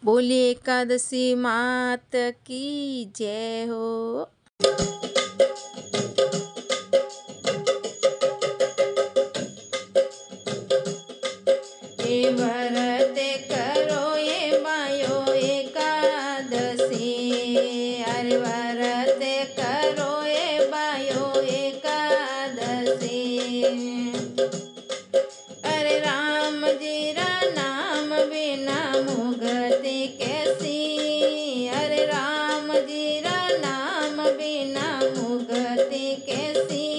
बोलिए एकादशी मात की जय हो। ए व्रत करो ये बायो एकादशी, अरे व्रत करो ये बायो एकादशी। अरे राम जी रा नाम बिना मुक्ति कैसी, अरे राम जी रा नाम बिना मुक्ति कैसी।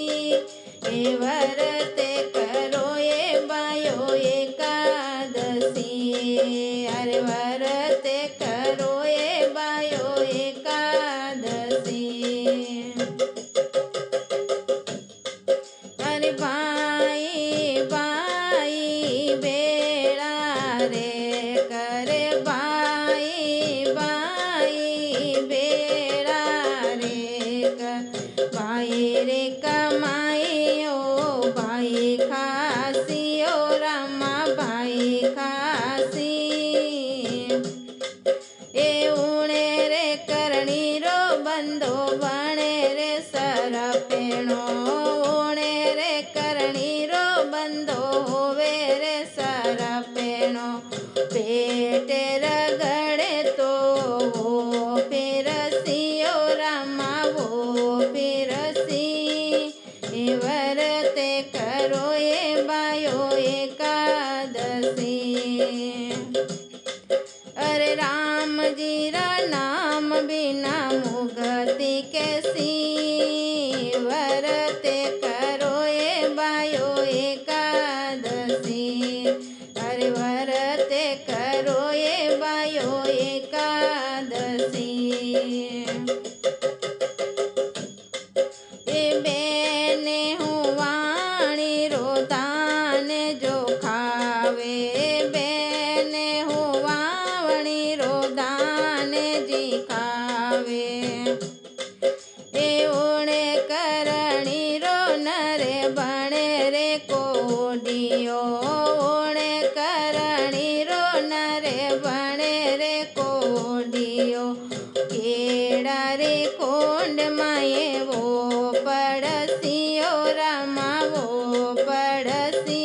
ए व्रत करो ये बायो एकादशी, अरे व्रत करो ये बायो एकादशी। अरे भाई भाई बेड़ा रे करे, भाई भाई बेड़ा रे कर, भाई रे कमाई ओ भाई खासी ओ रामा भाई खासी। ए ऊणे रे करणी रो बंदो बणे रे सर पेणो, ऊणे रे करणी रो बंदो होवे रे सर पेणो। पेट रगड़े तो वो पिरसी ओ रामा वो पिरसी। ए व्रत करो ये बायो एकादशी, अरे राम जी रा नाम बिना मुक्ति कैसी। व्रत करो ये बायो एकादशी, अरे व्रत करो ये बायो एकादशी। ए बेने हूँ वाणी रो दान जो खावे, बेने हूँ वाणी रो दान जी खावे। ए ओणे करणी रो नरे बणे रे कोडियो, ओणे करणी रो नरे बणे रे कोडियो। केड़ा रे कोंड माये वो पड़सी ओ रामा वो पड़सी।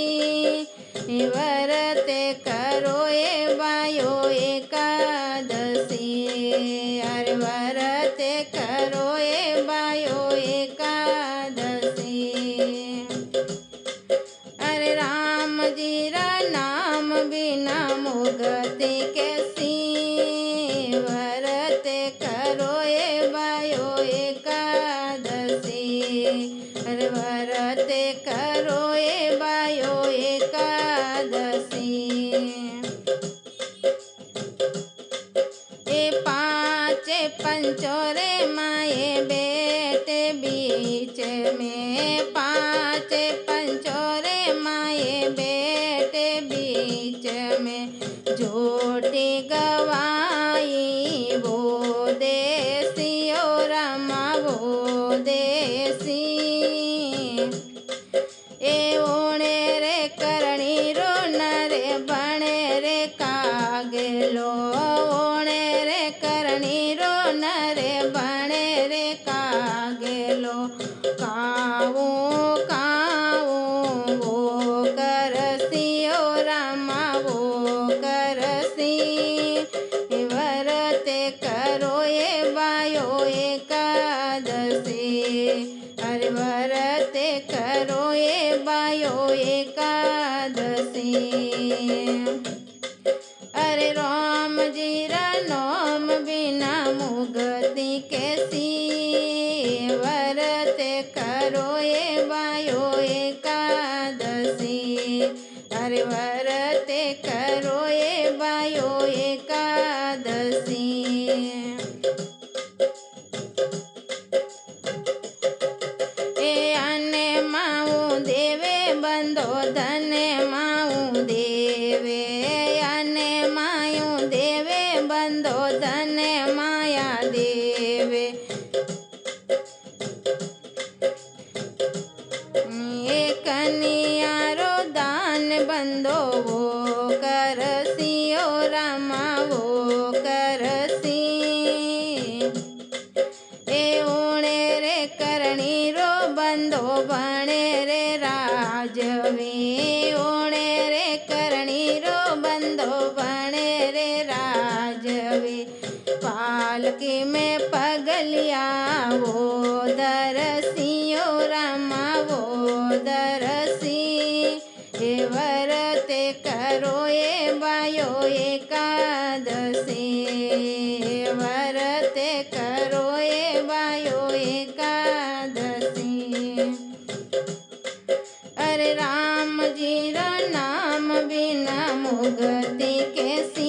व्रत करो ये बायो एकादशी, अरे व्रत करो ये बायो एकादशी। अरे राम जी रा नाम बिना मुक्ति कैसी। व्रत करो ये बायो एकादशी, अरे व्रत करो ये बायो एकादशी। ए पाँचे पंचोरे माए बेटे बीच में, पाँचे पंचोरे माए बेटे बीच में। झूठी गवाई वो देसी ओ रामा वो देसी। ए ओणे रे करणी रो नरे बणे रे कागलो, ओणे रे करणी रो नरे बणे रे कागलो। काऊ काऊ वो करसी ओ रामा वो करसी। व्रत करो ये बायो एकादशी, अरे व्रत करो ये बायो एकादशी। अरे राम जी रा नाम बिना मुक्ति कैसी। व्रत करो ये बायो एकादशी, अरे व्रत करो ये बायो एकादशी। ए अने माऊ देवे बंदो धन माऊ देवे, अने मायू देवे बंदो धन माया देवे। ए कन्या रो दान बंदो वो करसी ओ रामा वो जानकी में पगलिया वो दरसियो रामा वो दरसी हे वरते करो ये बायो एकादशी वरते करो ये बायो एकादशी। अरे राम जी रा नाम बिना मुगति कैसी